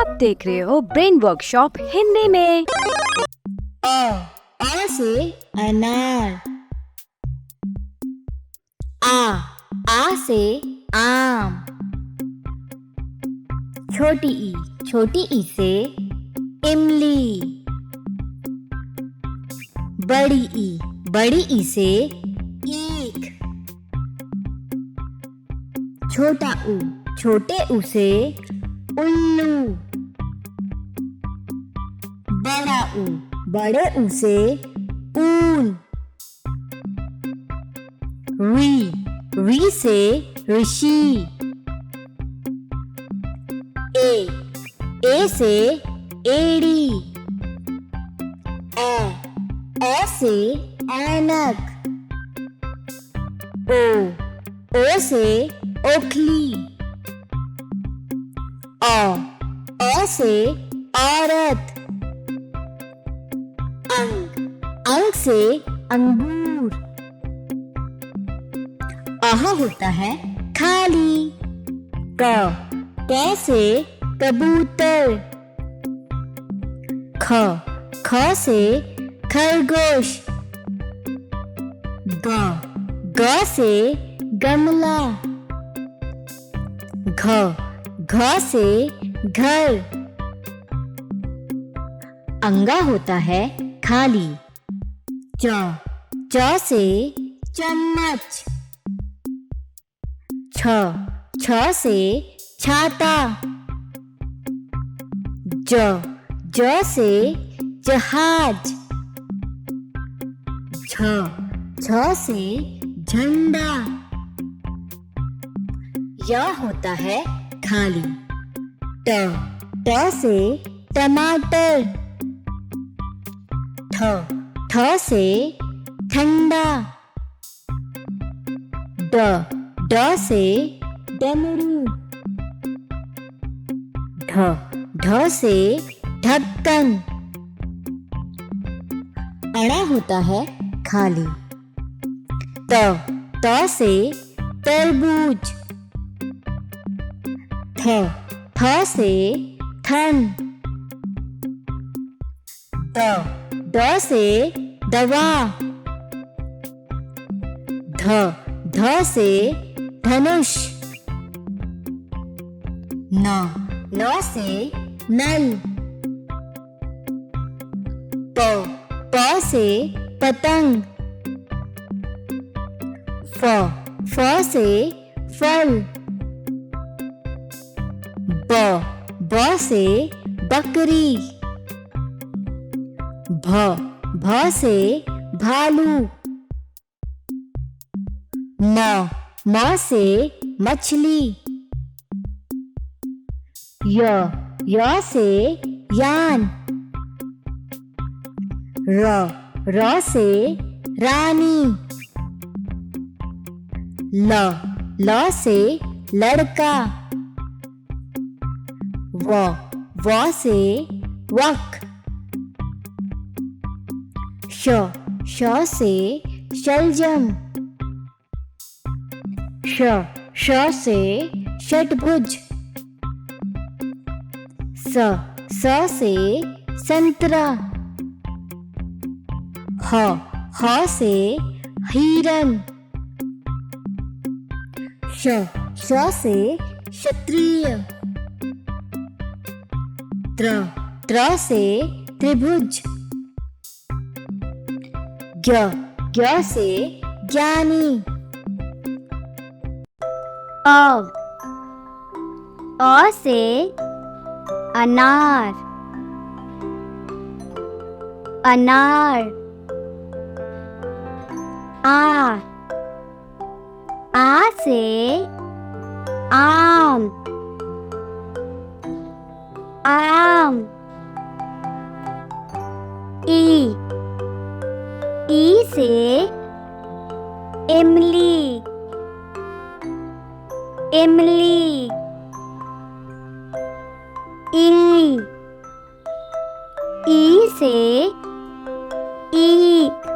आप देख रहे हो ब्रेन वर्कशॉप हिंदी में। अ से अनार। आ से आम। छोटी ई से इमली। बड़ी ई से ईख। छोटे ऊ से उल्लू। बड़े ऊ से ऊन। री से ऋषि। ए से एड़ी। ए से ऐनक। ओ से ओखली। अ से औरत। अंग से अंगूर। आह होता है खाली। क से कबूतर। ख से खरगोश। ग से गमला। घ से घर। अंगा होता है खाली। च से चम्मच। छ से छाता। ज से जहाज। छ से झंडा। य होता है खाली। ट से टमाटर। ठ से ठंडा। ड से डमरू। ढ से ढक्कन। अड़ा होता है खाली। त से तरबूज। थ से थन। द से दवा। ध से धनुष। न से नल। प से पतंग। फ से फल। ब से बकरी। भ से भालू। म से मछली। य से यान। र से रानी। ल से लड़का। व से वक। श से शलजम। श से षट्भुज। स से संतरा। ह से हिरन। श से क्षत्रिय। त्र से त्रिभुज। ज्ञ से ज्ञानी। अ से अनार। आ से आम। ई से इमली। ई से ईख।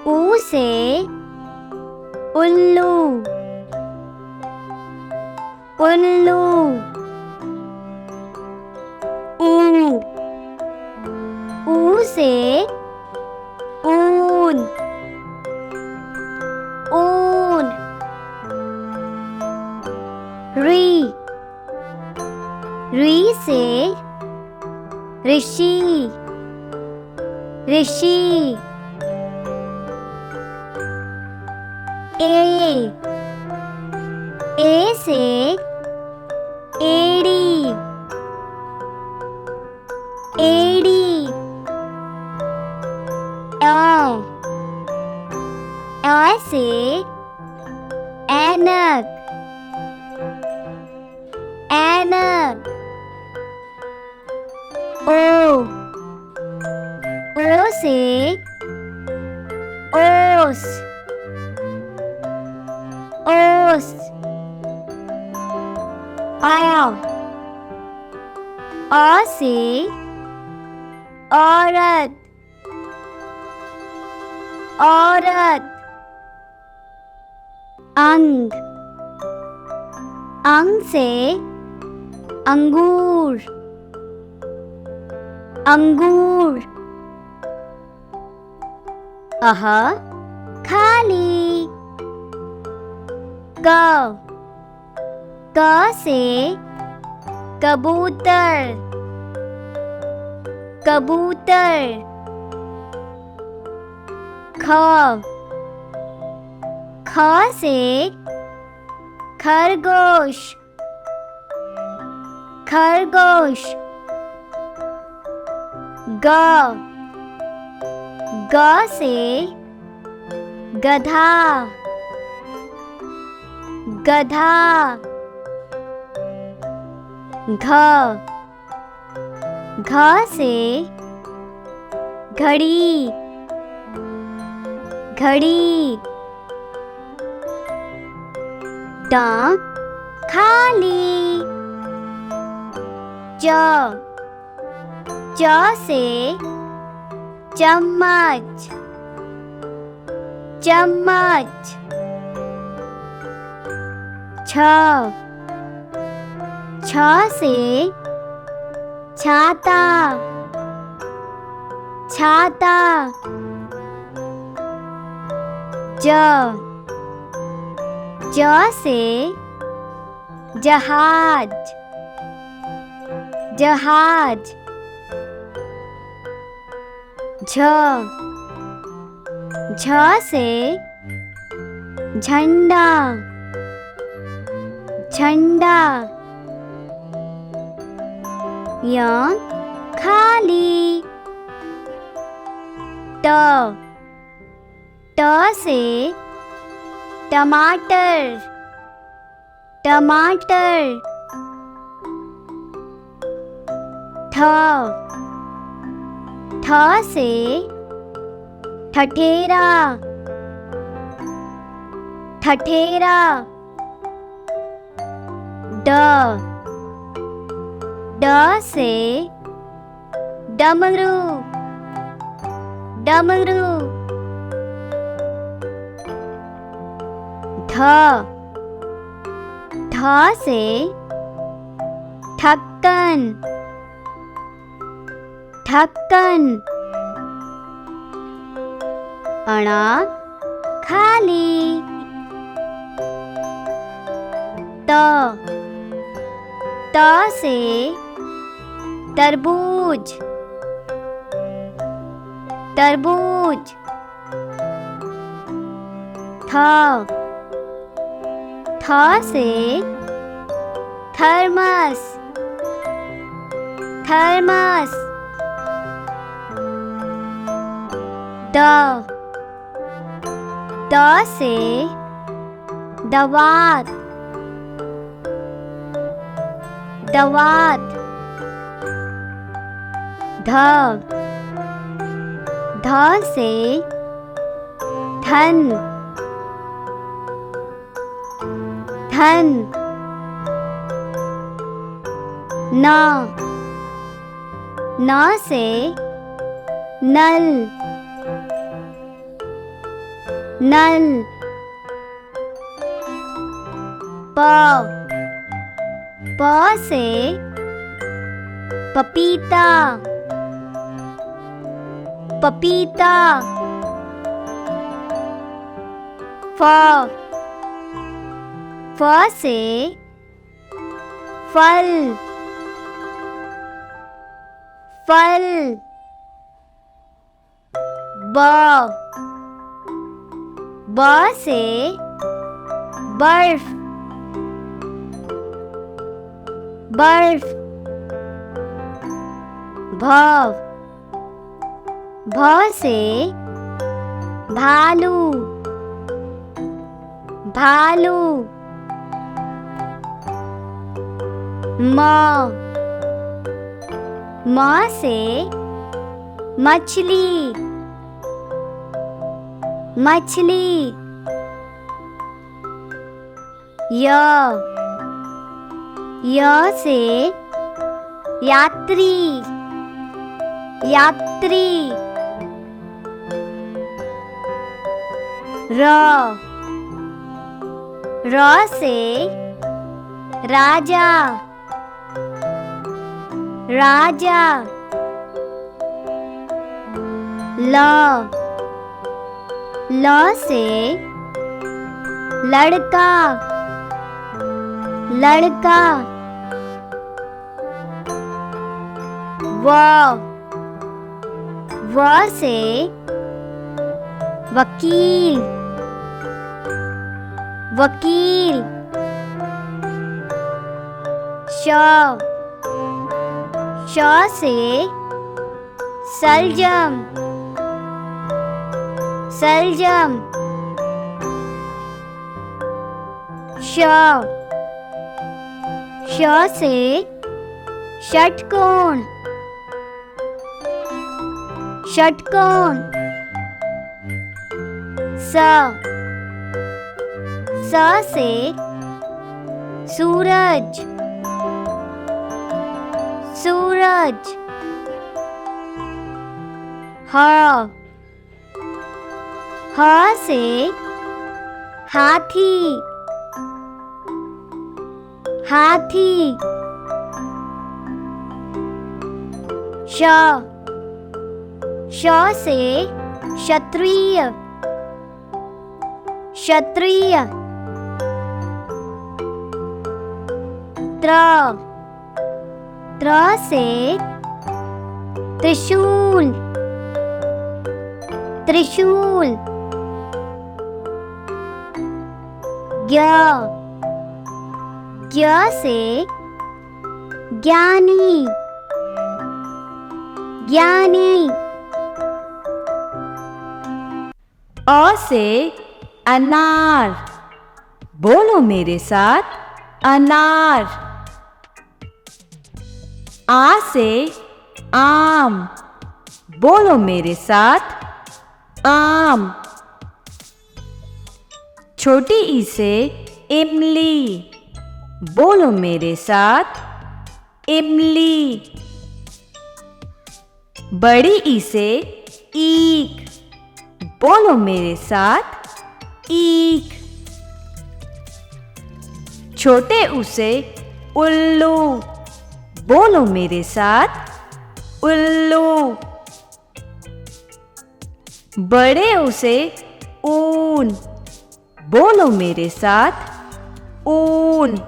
ऊ से उल्लू उल्लू ऊ ऊ से ऊन ऊन री री से ऋषि ऋषि ए से एड़ी एड़ी ए से ऐनक ऐनक ओ से ओस ओस आ से औरत औरत अंग अंग से अंगूर अंगूर खाली क से कबूतर कबूतर ख से खरगोश खरगोश ग से गधा गधा घ से घड़ी घड़ी खाली च से चम्मच चम्मच छ से छाता छाता ज से जहाज जहाज झ से झंडा झंडा खाली ट से टमाटर टमाटर ठ से ठठेरा ठठेरा ड से डमरू डमरू ठ से ढक्कन ढक्कन खाली त से तरबूज तरबूज थ से थर्मस थर्मस द से दवात दवात ध से धन धन न से नल नल प से पपीता, पपीता। फ से फल, फल। ब से बर्फ, बर्फ। भ से भालू, भालू। म से मछली, मछली। य से यात्री, यात्री। र से राजा, राजा। ल से लड़का, लड़का। व से वकील, वकील। श से सलजम, सलजम। श से षटकोण, षटकोण। स से सूरज, सूरज। ह से हाथी, हाथी। श से क्षत्रिय, क्षत्रिय। त्र से त्रिशूल, त्रिशूल। ज्ञ से ज्ञानी, ज्ञानी। अ से अनार, बोलो मेरे साथ, अनार। आ से आम, बोलो मेरे साथ, आम। छोटी ई से इमली, बोलो मेरे साथ, इमली। बड़ी ई से ईख, बोलो मेरे साथ, ईख। छोटे उ से उल्लू, बोलो मेरे साथ, उल्लू। बड़े ऊ से ऊन, बोलो मेरे साथ, ऊन।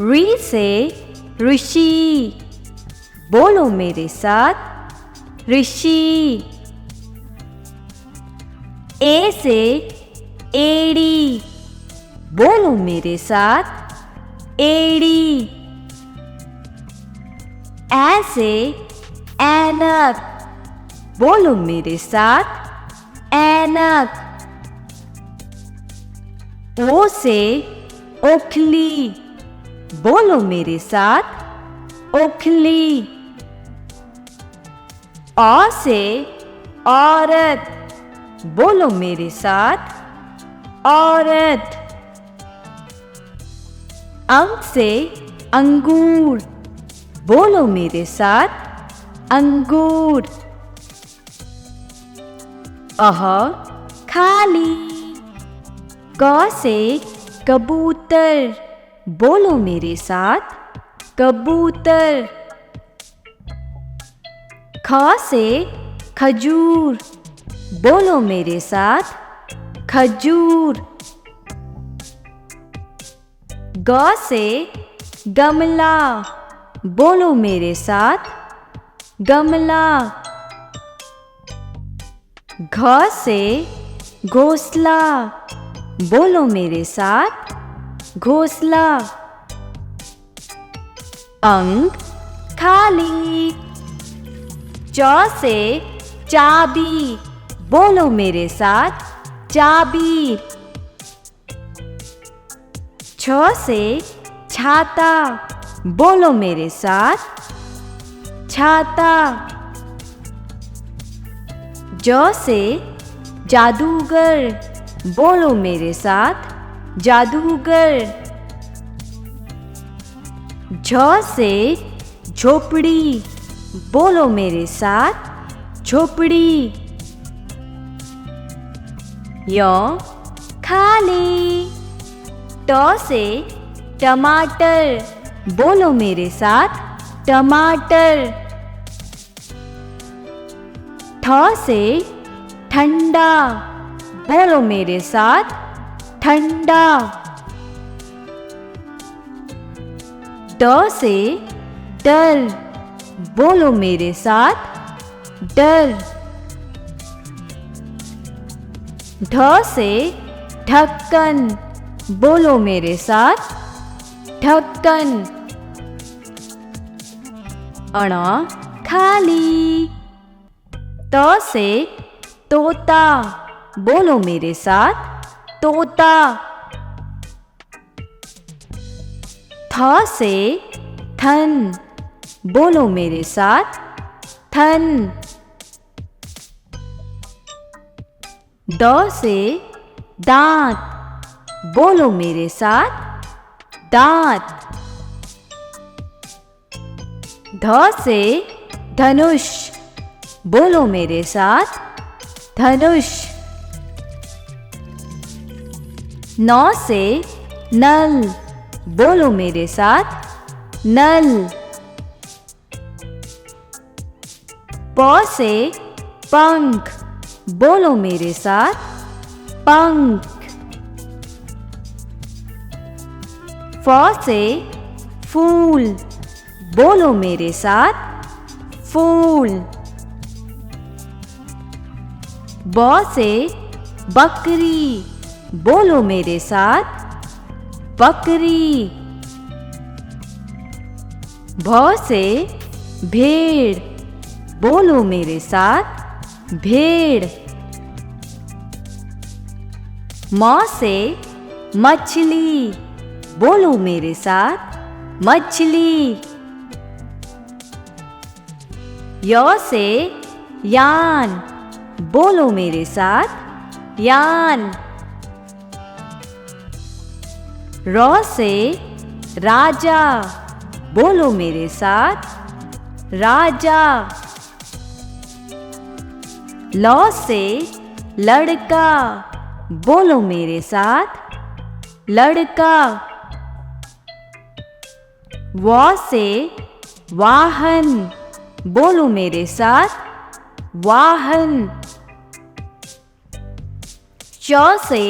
ऋ से ऋषि, बोलो मेरे साथ, ऋषि। ए से एड़ी, बोलो मेरे साथ, एड़ी। ऐ से ऐनक, बोलो मेरे साथ, ऐनक। ओ से ओखली, बोलो मेरे साथ, ओखली। औ से औरत, बोलो मेरे साथ, औरत। अंक से अंगूर, बोलो मेरे साथ, अंगूर। अह खाली, क से कबूतर, बोलो मेरे साथ, कबूतर। ख से खजूर, बोलो मेरे साथ, खजूर। ग से गमला, बोलो मेरे साथ, गमला। घ से घोंसला, बोलो मेरे साथ, घोंसला। अंक खाली। च से चाबी, बोलो मेरे साथ, चाबी। छ से छाता, बोलो मेरे साथ, छाता। ज से जादूगर, बोलो मेरे साथ, जादूगर। झ से झोपड़ी, बोलो मेरे साथ, झोपड़ी। य खाली। ट से टमाटर, बोलो मेरे साथ, टमाटर। ठ से ठंडा, बोलो मेरे साथ, ठंडा। ड से डर, बोलो मेरे साथ, डर। ढ से ढक्कन, बोलो मेरे साथ, ढक्कन। अण खाली। त से तोता, बोलो मेरे साथ, तोता। थ से थन, बोलो मेरे साथ, थन। द से दांत, बोलो मेरे साथ, दांत। ध से धनुष, बोलो मेरे साथ, धनुष। न से नल, बोलो मेरे साथ, नल। प से पंख, बोलो मेरे साथ, पंख। फ से फूल, बोलो मेरे साथ, फूल। ब से बकरी, बोलो मेरे साथ, बकरी। भ से भेड़, बोलो मेरे साथ, भेड़। म से मछली, बोलो मेरे साथ, मछली। य से यान, बोलो मेरे साथ, यान। र से राजा, बोलो मेरे साथ, राजा। ल से लड़का, बोलो मेरे साथ, लड़का। व से वाहन, बोलो मेरे साथ, वाहन। श से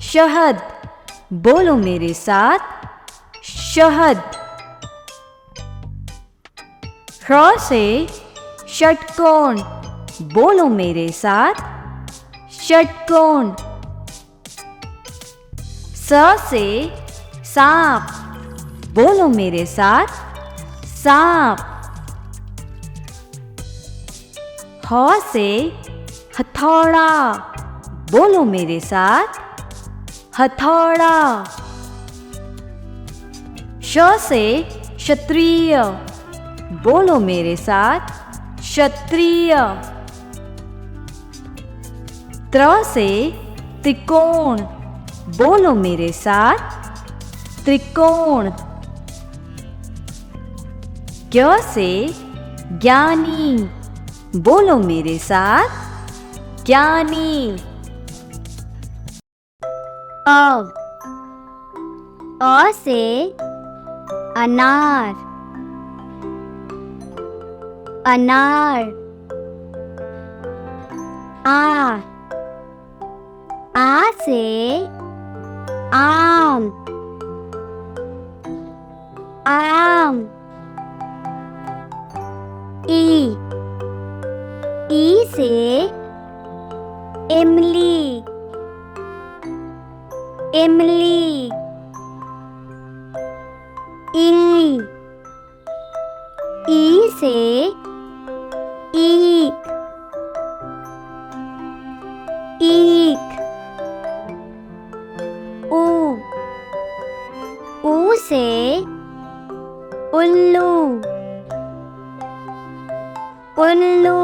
शहद, बोलो मेरे साथ, शहद। ह्र से षटकोण, बोलो मेरे साथ, षटकोण। स से सांप, बोलो मेरे साथ, सांप। ह से हथौड़ा, बोलो मेरे साथ, हथौड़ा। श से क्षत्रिय, बोलो मेरे साथ, क्षत्रिय। त्र से त्रिकोण, बोलो मेरे साथ, त्रिकोण। ज्ञ से ज्ञानी, बोलो मेरे साथ, ज्ञानी। अ से अनार, अनार। आ से आम, आम। ई से इमली, इमली। ई से ईख, ईख। ऊ से उल्लू, उल्लू।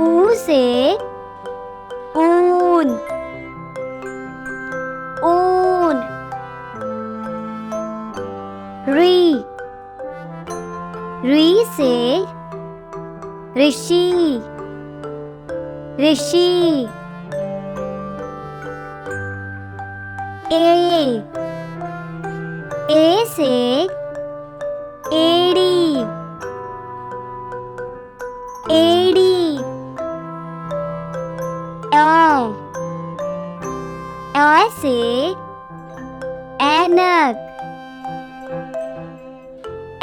ऊ से ऊन, ऊन। री से ऋषि, ऋषि। ए से एड़ी, एड़ी। ए से ऐनक,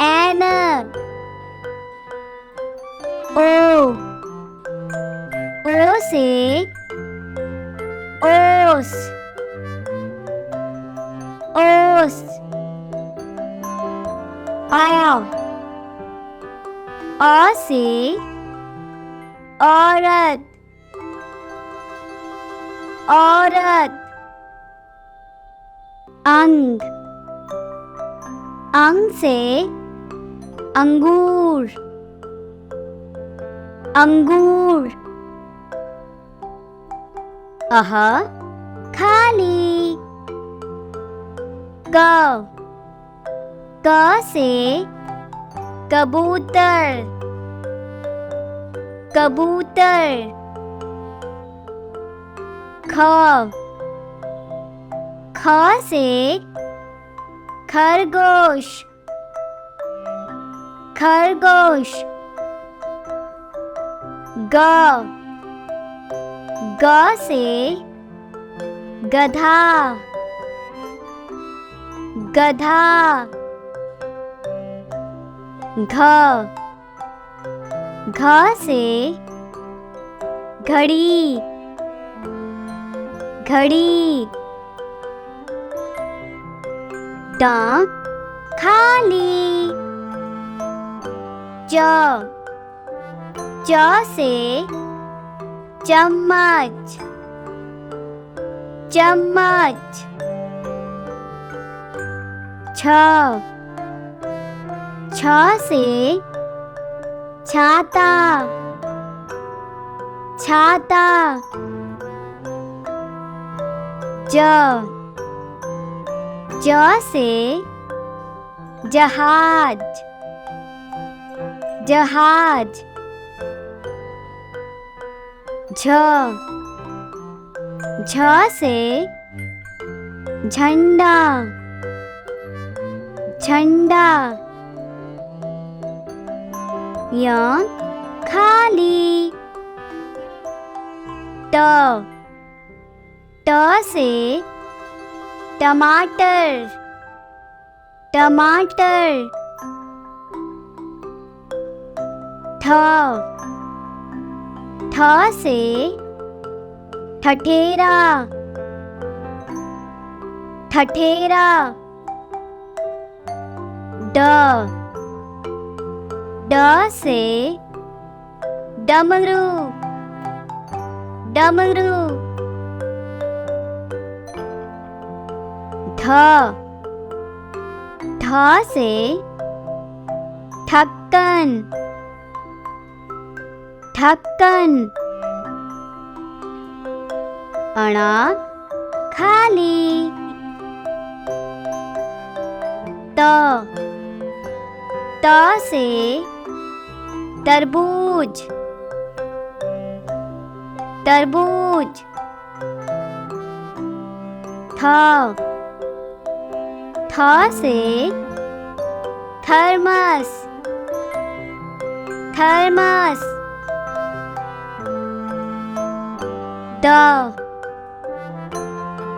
ऐनक। ओ से ओस, ओस। आ से औरत, औरत। अंग से अंगूर, अंगूर। खाली। क से कबूतर, कबूतर। ख से खरगोश, खरगोश। ग से गधा, गधा। घ से घड़ी, घड़ी। खाली। च से चम्मच, चम्मच। छ से छाता, छाता। ज से जहाज, जहाज। झ से झंडा, झंडा। खाली। ट से टमाटर, टमाटर। ठ से ठठेरा, ठठेरा। ड से डमरू, डमरू। ढ से ढक्कन, ढक्कन। खाली। त से तरबूज, तरबूज। थ से थर्मस, थर्मस।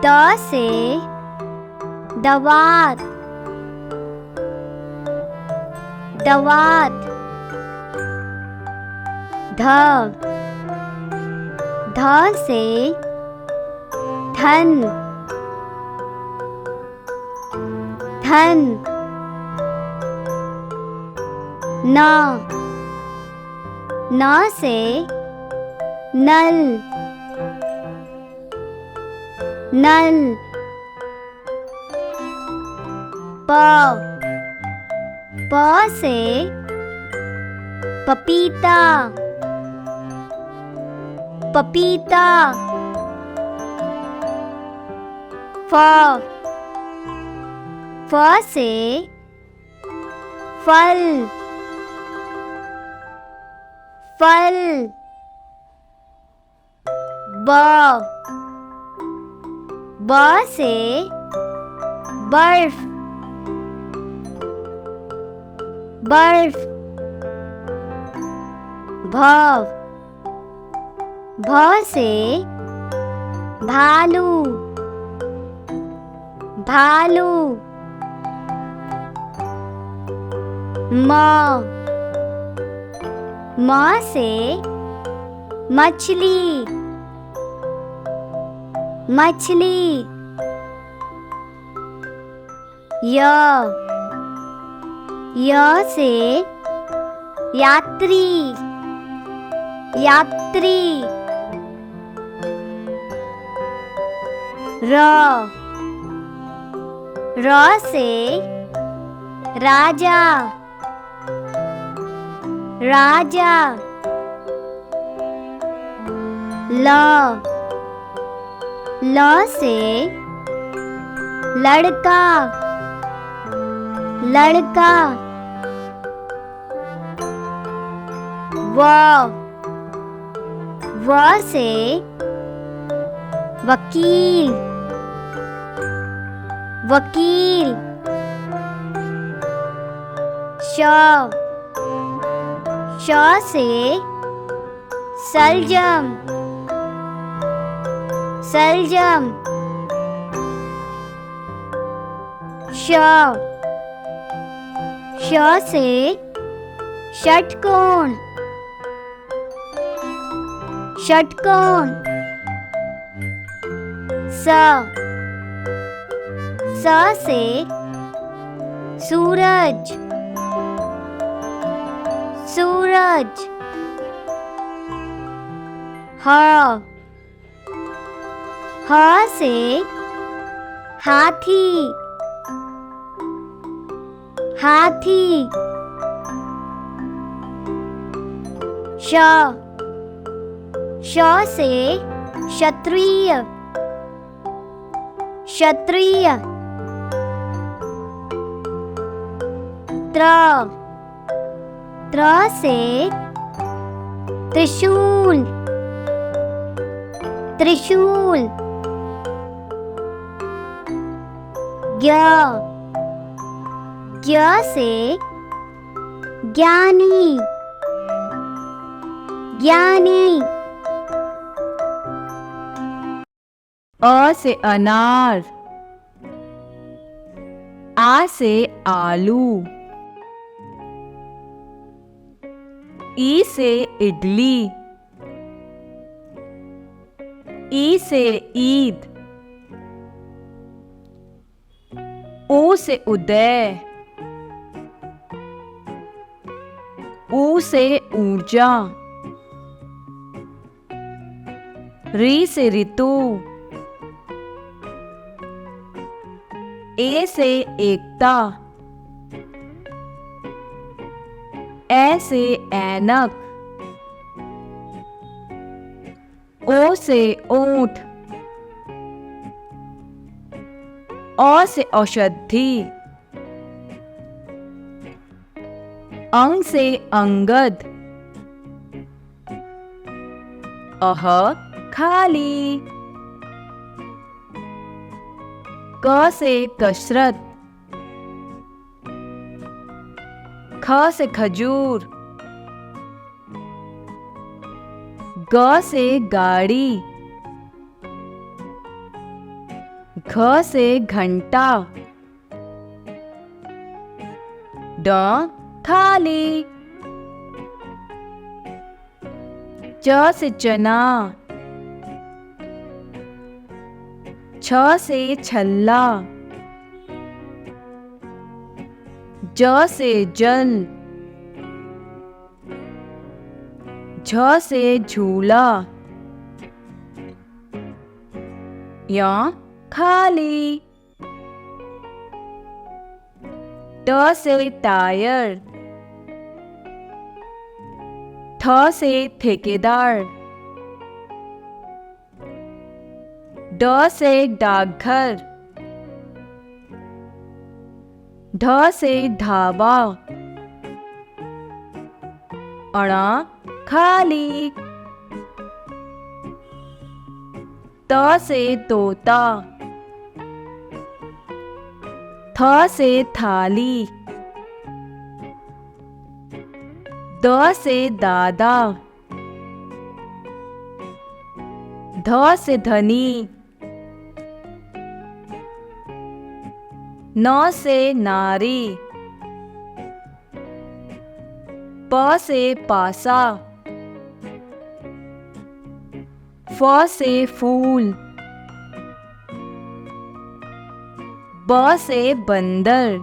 द से दवात, दवात। ध से धन, धन। न से नल, नल। प से पपीता, पपीता। फ से फल, फल। ब से बर्फ, बर्फ। भ से भालू, भालू। म से मछली, मछली। य से यात्री, यात्री। र से राजा, राजा। ल से लड़का, लड़का। व से वकील, वकील। श से सलजम, सलजम। श से षटकोण, षटकोण। स से सूरज, सूरज। ह से हाथी, हाथी। श से क्षत्रिय, क्षत्रिय। त्र से त्रिशूल, त्रिशूल। ज्ञ से ज्ञानी, ज्ञानी। अ से अनार, आ से आलू, ई से इडली, ई से ईद, ऊ से उदय, ऊ से ऊर्जा, री से ऋतु, ए से एकता, ए से ऐनक, ओ से ऊंट, औ से औषधि, अंग से अंगद, अह खाली। क से कसरत, ख से खजूर, ग से गाड़ी, घ से घंटा, ड थाली। च से चना, छ से छल्ला, ज से जल, झ से झूला, य खाली। ट से टायर, ठ से ठेकेदार, ड से डाकघर, ढ से ढाबा, अण खाली। त से तोता, थ से थाली, द से दादा, ध से धनी, न से नारी, प से पासा, फ से फूल, ब से बंदर,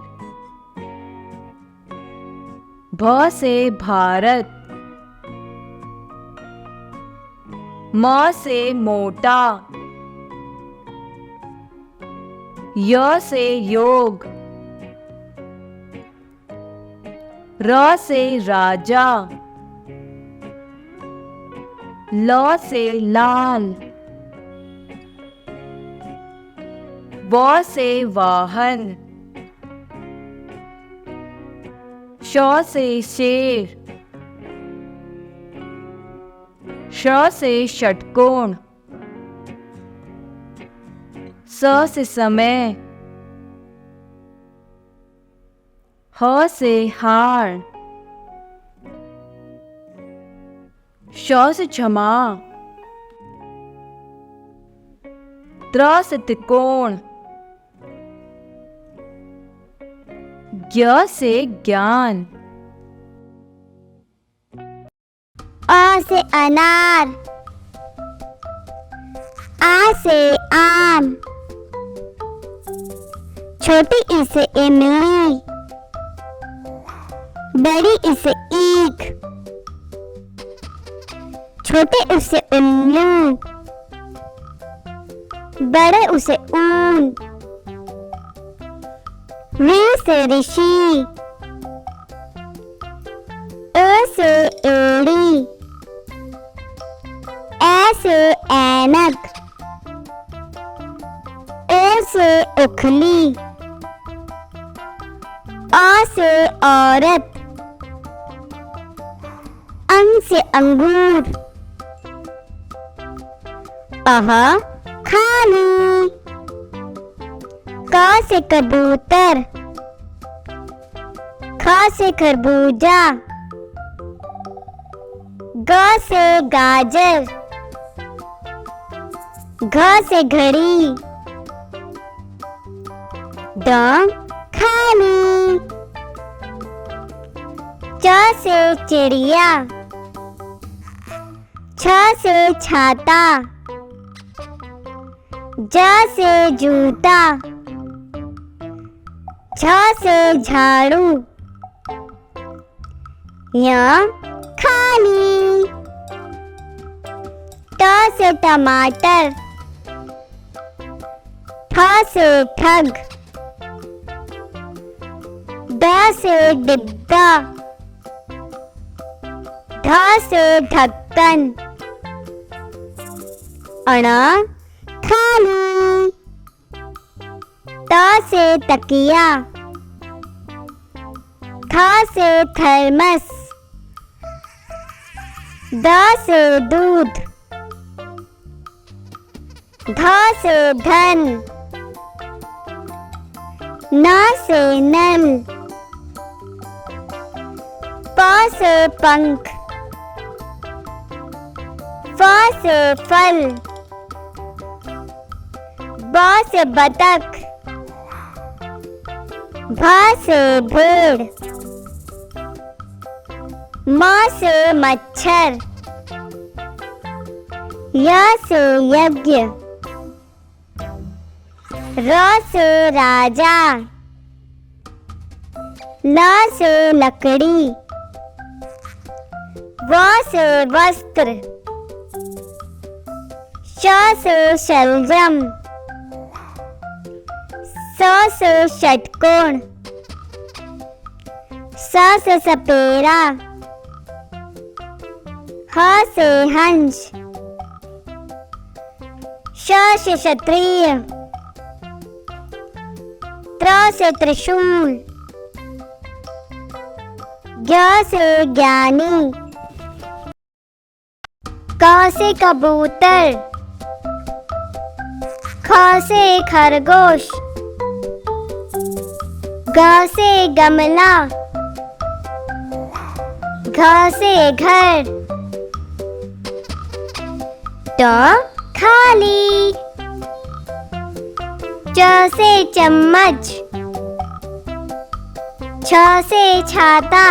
भ से भारत, म से मोटा, य से योग, र से राजा, ल से लाल, व से वाहन, श से शेर, श से षटकोण, स से समय, ह से हार, श से क्षमा, त्र से त्रिकोण, ज्ञ से ज्ञान। अ से अनार, आ से आम, छोटी ई से इमली, बड़ी ई से ईख, छोटे ऊ से उल्लू, बड़े ऊ से ऊन, ऋ से ऋषि, ए से एड़ी, ए से ऐनक, ए से उखली, आ से औरत, अंग से अंगूर, अह खाली। क से कबूतर, ख से खरबूजा, ग से गाजर, घ से घड़ी, ड खाली। च से चिड़िया, छ से छाता, ज से जूता, झ से झाड़ू, य खाली। ट से टमाटर, ठ से ठग, ड से डिब्बा, ढ से ढक्कन, अण खाली। त से तकिया, थ से थर्मस, द से दूध, ध से धन, न से नल, प से पंख, फ से फल, ब से बतख, भ से भेड़, म से मच्छर, य से यज्ञ, र से राजा, ल से लकड़ी, व से वस्त्र, श से शलजम, स से षटकोण, स से सपेरा, ह से हंस, श से क्षत्रिय, त्र से त्रिशूल, ज्ञ से ज्ञानी, क से कबूतर, ख से खरगोश, ग से गमला, घ से घर, ट खाली, च से चम्मच, छ से छाता,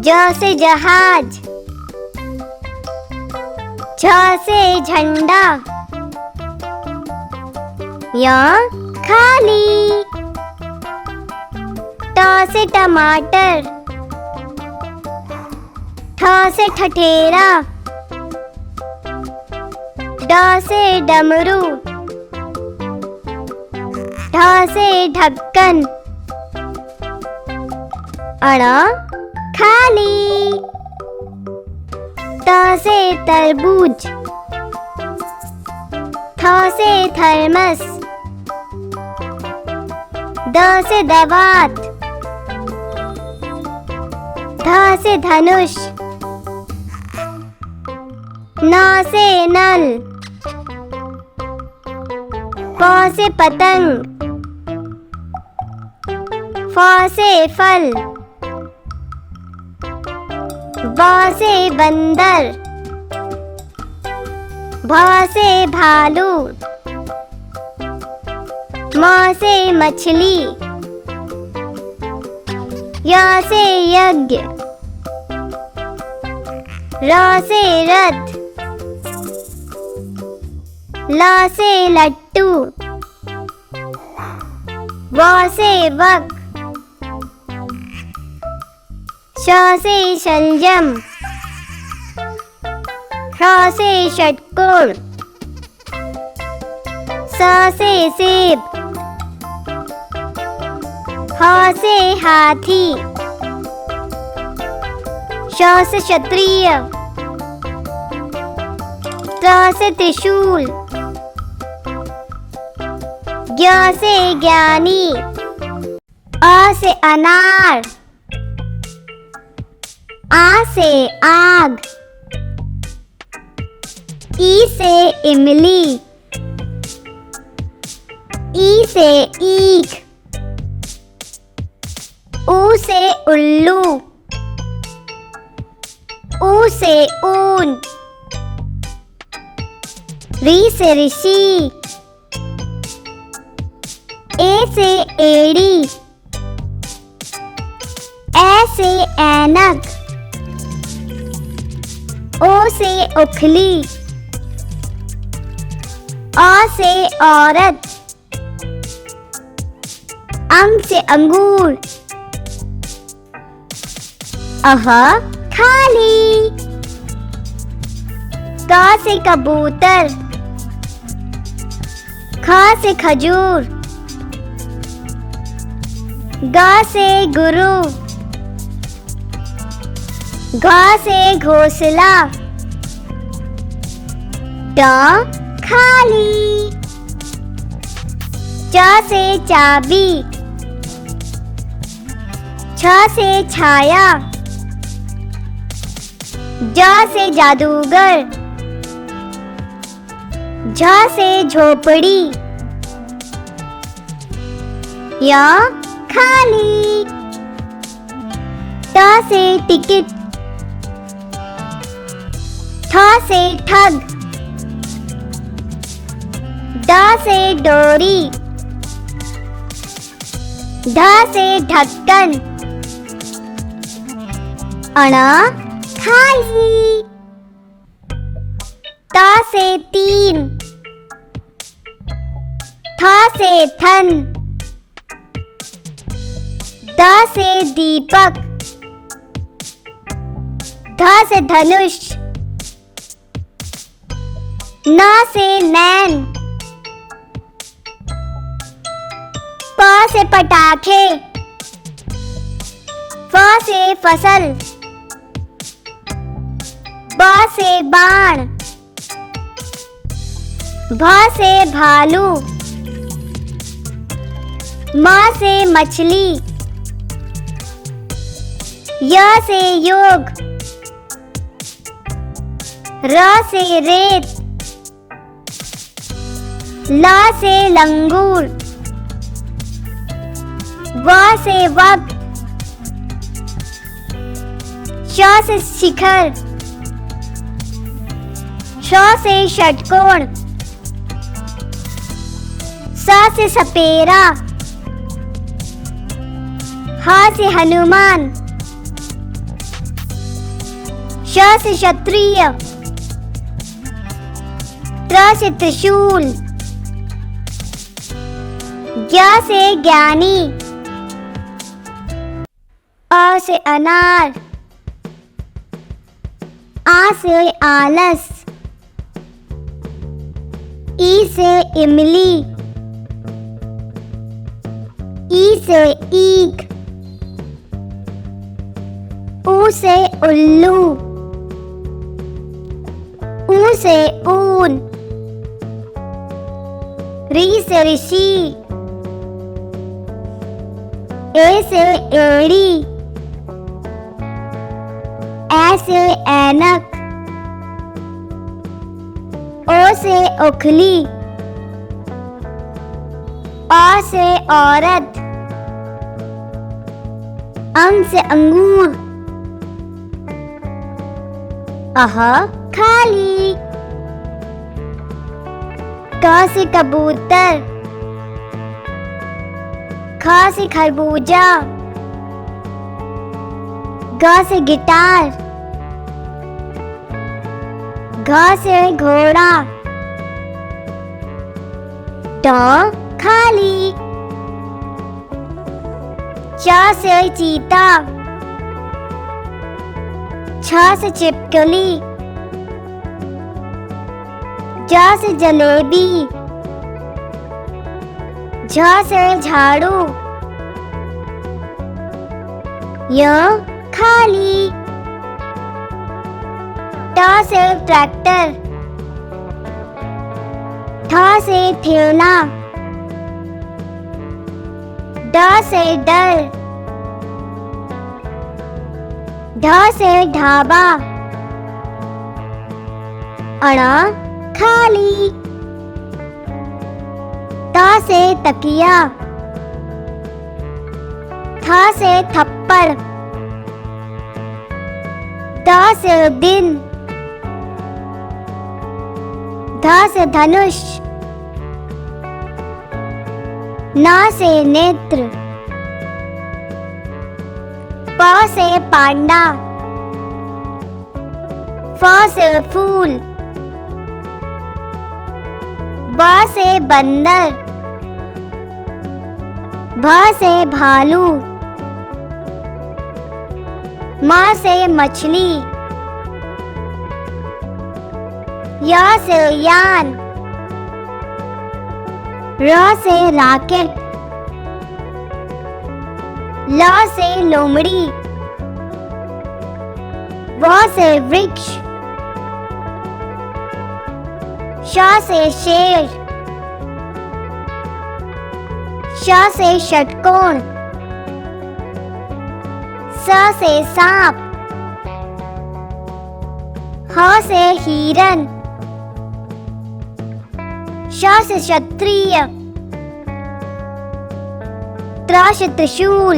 ज से जहाज, झ से झंडा, य खाली, ट से टमाटर, ठ से ठठेरा, ड से डमरू, ढ से ढक्कन, अण खाली, त से तरबूज, थ से थर्मस, द से दवात, ध से धनुष, न से नल, प से पतंग, फ से फल, ब से बंदर, भ से भालू, म से मछली, य से यज्ञ, र से रथ, ल से लट्टू, व से वक, श से शलजम, ह्र से षटकोण, स से सेब, ह से हाथी, श से क्षत्रिय, त्र से त्रिशूल, ज्ञ से ज्ञानी, अ से अनार, आ से आग, ई से इमली, ई से ईख, ऊ से उल्लू, ऊ से ऊन, री से ऋषि, ए से एड़ी, ए से ऐनक, ओ से उखली, अ से औरत, अंग से अंगूर, अह खाली, क से कबूतर, ख से खजूर, ग से गुरु, घ से घोंसला, ट खाली, च से चाबी, छ से छाया, ज से जादूगर, झ से झोपड़ी, य खाली, ट से टिकट, ठ से ठग, ड से डोरी, ढ से ढक्कन, अण खाली, त से तीन, थ से थन, द से दीपक, ध से धनुष, न से नैन, प से पटाखे, फ से फसल, ब से बाण, भ से भालू, म से मछली, य से योग, र से रेत, ल से लंगूर, व से वक्त, श से शिखर, श से षटकोण, स से सपेरा, ह से हनुमान, श से क्षत्रिय, त्र से त्रिशूल, ज्ञ से ज्ञानी, अ से अनार, आ से आलस, ई से इमली, ई से ईख, ऊ से उल्लू, ऊ से ऊन, री से ऋषि, ए से एड़ी, ए से ऐनक, ओ से ओखली, अ से औरत, अंग से अंगूर, अह खाली, क से कबूतर, ख से खरबूजा, ग से गिटार, घ से घोड़ा, ट खाली, च से चीता, छ से छिपकली, ज से जलेबी, झ से झाड़ू, य खाली, ट से ट्रैक्टर, थ से थैला, ड से डर, ढ से ढाबा, अण खाली, त से तकिया, थ से थप्पड़, द से दिन, ध से धनुष, न से नेत्र, प से पांडा, फ से फूल, ब से बंदर, भ से भालू, म से मछली, य से यान, र से राकेट, ल से लोमड़ी, व से वृक्ष, श से शेर, श से षटकोण, स से सांप, ह से हिरन, श से क्षत्रिय। त्र से त्रिशूल।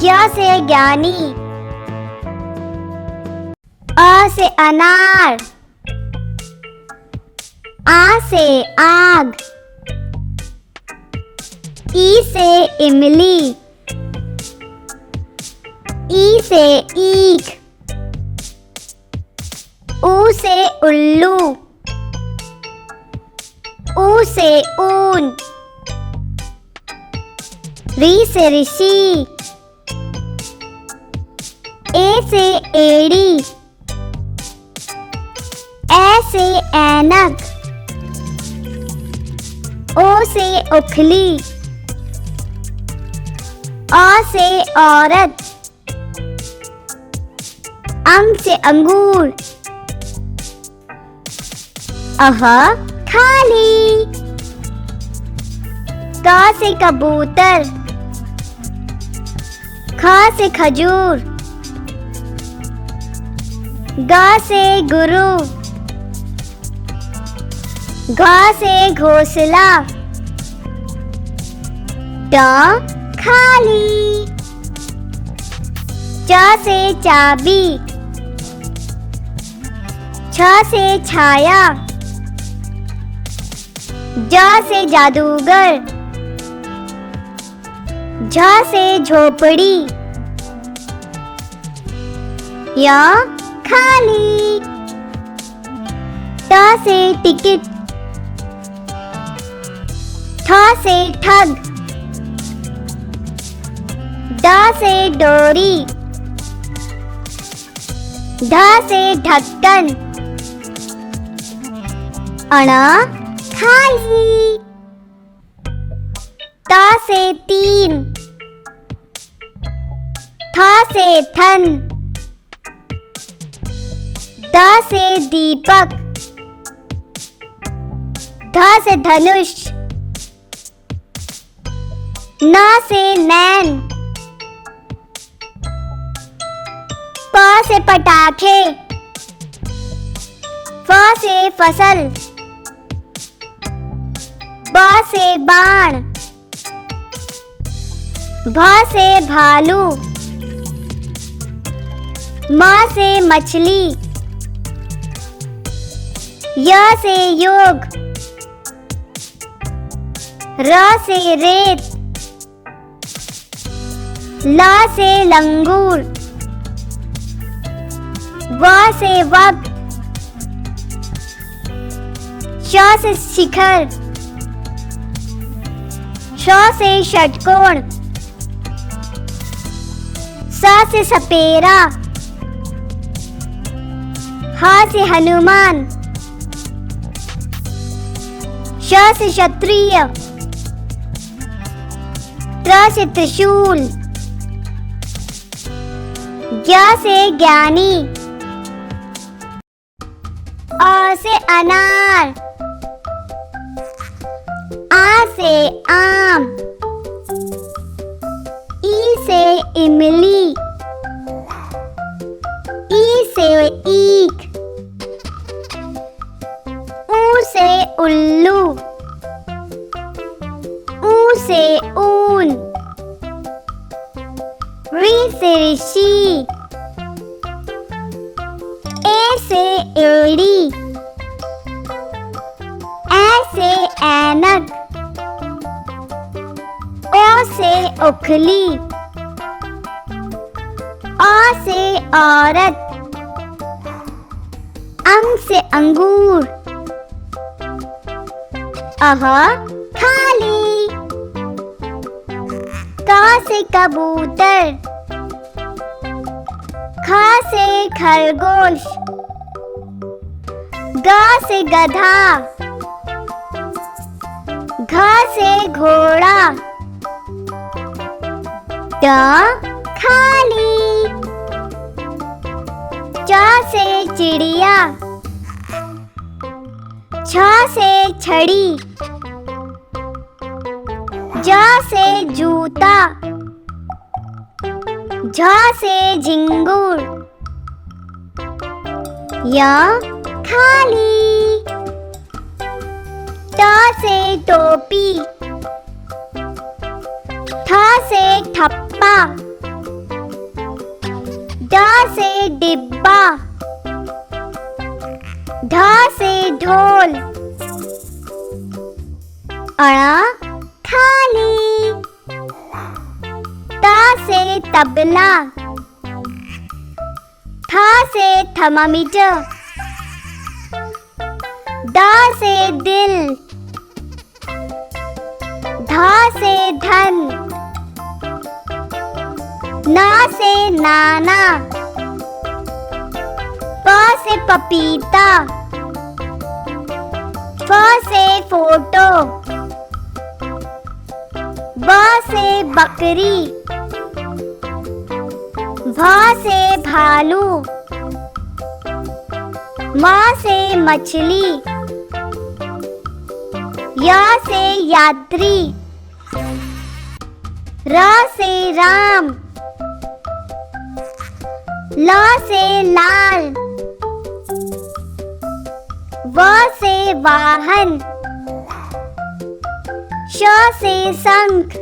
ज्ञ से ज्ञानी। अ से अनार। आ से आग। ई से इमली। ई से ईख। ऊ से उल्लू। ऊ से ऊन। री से ऋषि। ए से एड़ी। ए से ऐनक। ओ से उखली। अ से औरत। अंग से अंगूर। अह खाली। क से कबूतर। ख से खजूर। ग से गुरु। घ से घोंसला। ट खाली। च से चाबी। छ से छाया। ज से जादूगर। झ से झोपड़ी। य खाली। ट से टिकट। ठ से ठग। ड से डोरी। ढ से ढक्कन। अण खाली। त से तीन। थ से थन। द से दीपक। ध से धनुष। न से नैन। प से पटाखे। फ से फसल। ब से बाण। भ से भालू। म से मछली। य से योग। र से रेत। ल से लंगूर। व से वक्त। श से शिखर। श से षटकोण। स से सपेरा। ह से हनुमान। श से क्षत्रिय। त्र से त्रिशूल। ज्ञ से ज्ञानी। अ से अनार। आ से आम। ई से इमली। ई से ईख। ऊ से उल्लू। ऊ से ऊन। री से ऋषि। ए से एड़ी। ए से ऐनक। ओ से उखली। अ से औरत। अंग से अंगूर। अह खाली। क से कबूतर। ख से खरगोश। ग से गधा। घ से घोड़ा। ट खाली। च से चिड़िया। छ से छड़ी। ज से जूता। झ से झिंगुर। य खाली। ट से टोपी, ठ से ठप्पा, ड से डिब्बा, ढ से ढोल, अड़ा खाली, ता से तबला, था से थर्मामीटर, दा से दिल, धा से धन, ना से नाना, प से पपीता, फ से फोटो, ब से बकरी, भ से भालू, म से मछली, य से यात्री, र से राम, ल से लाल, व से वाहन, श से शंख,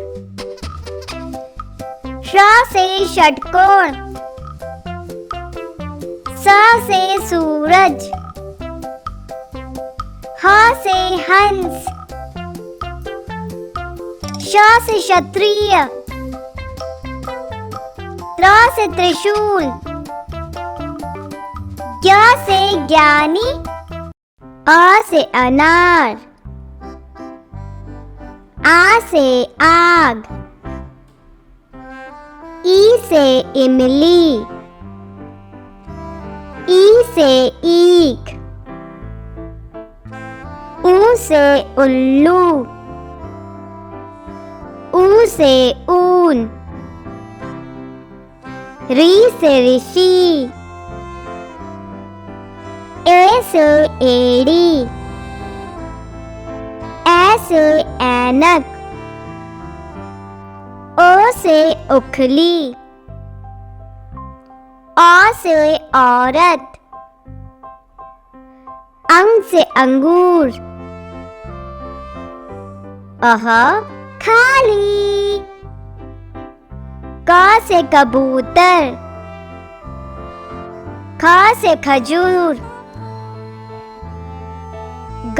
श से षटकोण, स से सूरज, ह से हंस, श से क्षत्रिय, त्र से त्रिशूल, ज्ञ से ज्ञानी, अ से अनार, आ से आग, ई से इमली, ई से ईख, ऊ से उल्लू, ऊ से ऊन, री से ऋषि, ए से एड़ी, ए से ऐनक, ओ से उखली, औ से औरत, अंग से अंगूर, अह खाली, क से कबूतर, ख से खजूर,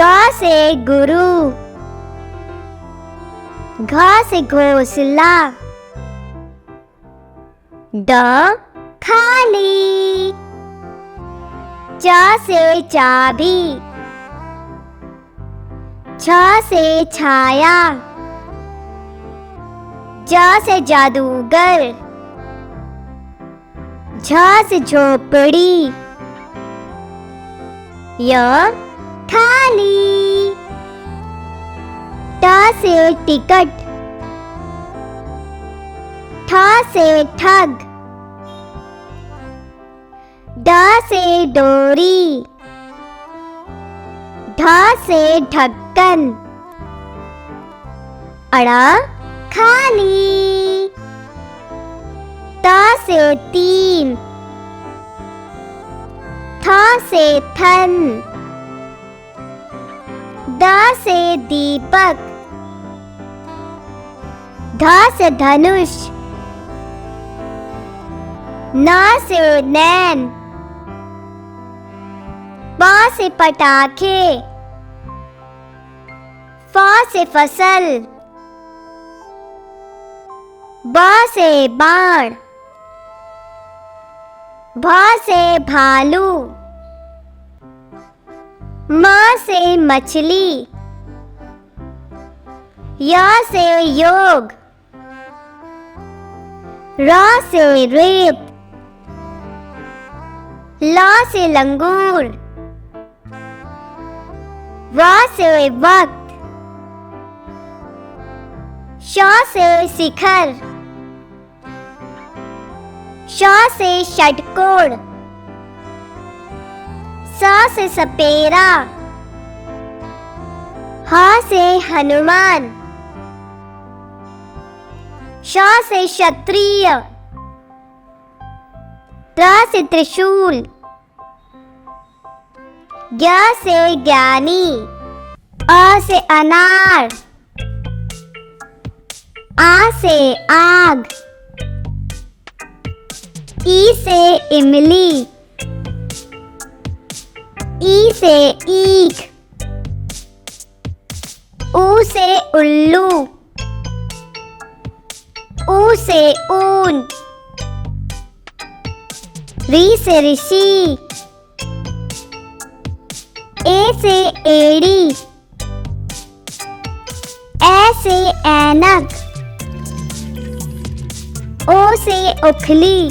ग से गुरु, घ से घोंसला, ड खाली, च से चाबी, छ से छाया, ज से जादूगर, झ से झोपड़ी, य थाली, ट से टिकट, ठ से ठग, ड से डोरी, ढ से ढक्कन, अड़ा खाली, त से तीन, थ से थन, द से दीपक, ध से धनुष, न से नैन, प से पटाखे, फ से फसल, ब से बाण, भ से भालू, म से मछली, य से योग, र से रेत, ल से लंगूर, व से वक्त, श से शिखर, श से षटकोण, स से सपेरा, ह से हनुमान, श से क्षत्रिय, त्र से त्रिशूल, ज्ञ से ज्ञानी, अ से अनार, आ से आग, ई से इमली, ई से ईख, ऊ से उल्लू, ऊ से ऊन, री से ऋषि, ए से एड़ी, ए से ऐनक, ओ से उखली,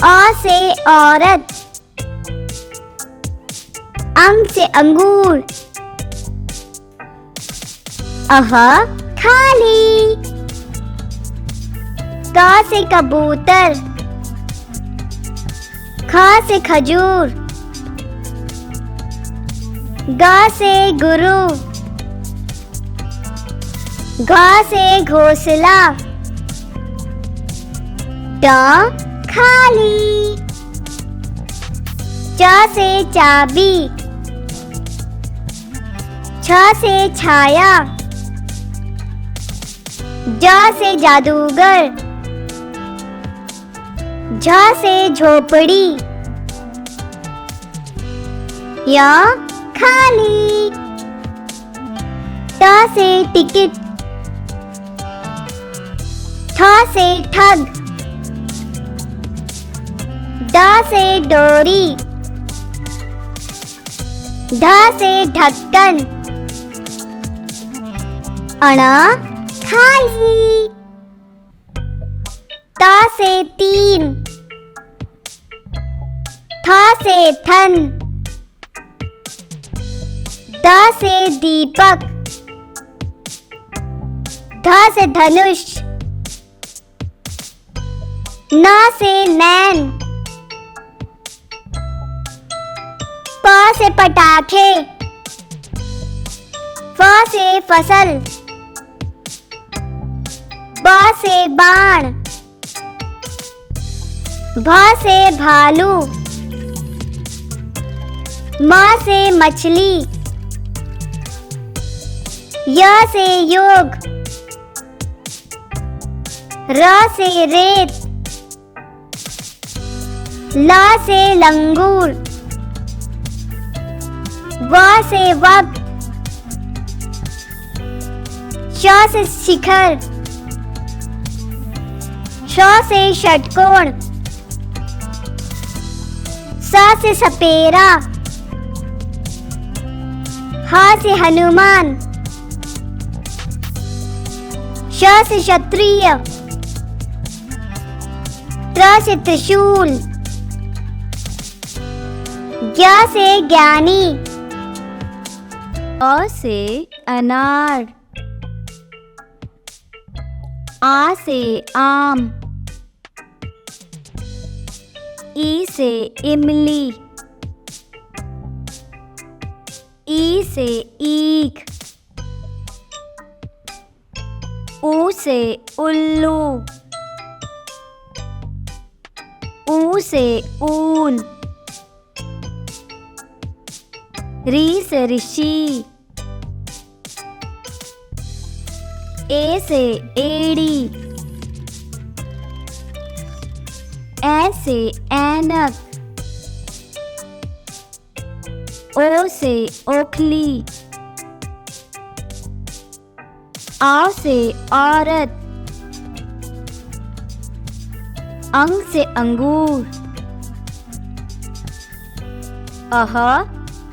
अ से औरत, अंग से अंगूर, अह खाली, क से कबूतर, ख से खजूर, ग से गुरु, घ से घोंसला, ड खाली, च से चाबी, छ से छाया, ज से जादूगर, झ से झोपड़ी, य खाली, ट से टिकट, ठ से ठग, ड से डोरी, ढ से ढक्कन, अण खाली, त से तीन, थ से थन, द से दीपक, ध से धनुष, न से नैन, प से पटाखे, फ से फसल, ब से बाण, भ से भालू, म से मछली, य से योग, र से रेत, ल से लंगूर, व से वक्त, श से शिखर, श से षटकोण, स से सपेरा, ह से हनुमान, श से क्षत्रिय, त्र से त्रिशूल, ज्ञ से ज्ञानी, अ से अनार, आ से आम, ई से इमली, ई से ईख, ऊ से उल्लू, ऊ से ऊन, री से ऋषि, ए से एड़ी, ए से ऐनक, ओ से ओखली, आ से औरत, अंग से अंगूर, अह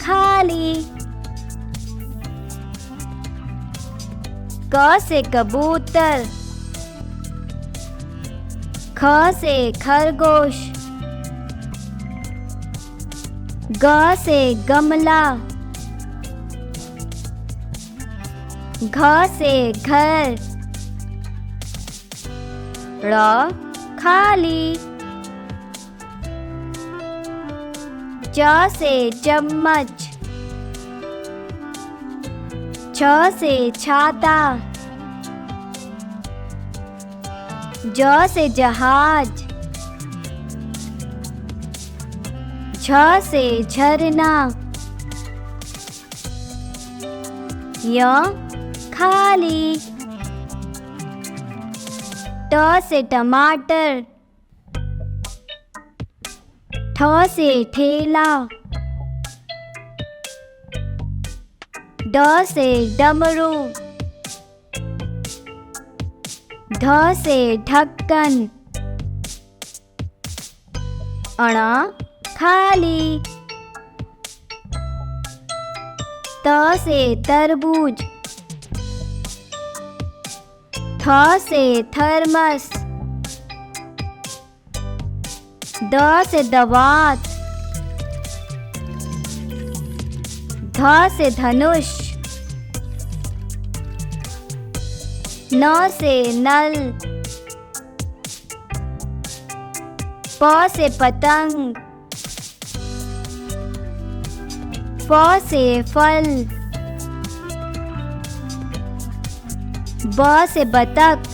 खाली, क से कबूतर, ख से खरगोश, ग से गमला, घ से घर, ड़ खाली, च से चम्मच, छ से छाता, ज से जहाज, झ से झरना, य खाली। ट से टमाटर। ठ से ठेला। ड से डमरू। ढ से ढक्कन। अण खाली। त से तरबूज। थ से थर्मस। द से दवात। ध से धनुष। न से नल। प से पतंग। फ से फल। ब से बतख।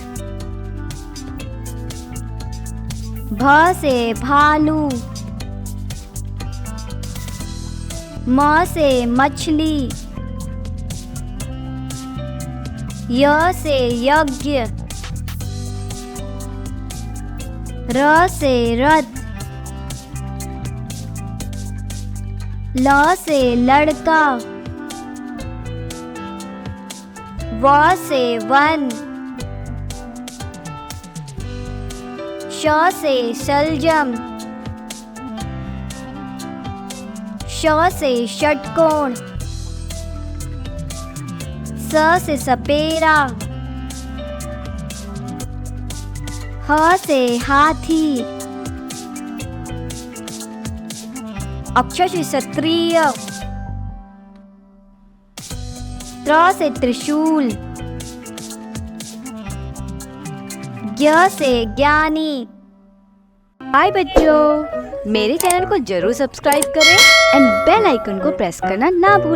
भ से भालू। म से मछली। य से यज्ञ। र से रथ। ल से लड़का। व से वन। श से शलजम। श से षटकोण। स से सपेरा। ह से हाथी। अक्षर से क्षत्रिय। त्र से त्रिशूल। ज्ञ से ज्ञानी। हाय बच्चों, मेरे चैनल को जरूर सब्सक्राइब करें एंड बेल आइकन को प्रेस करना ना भूलें।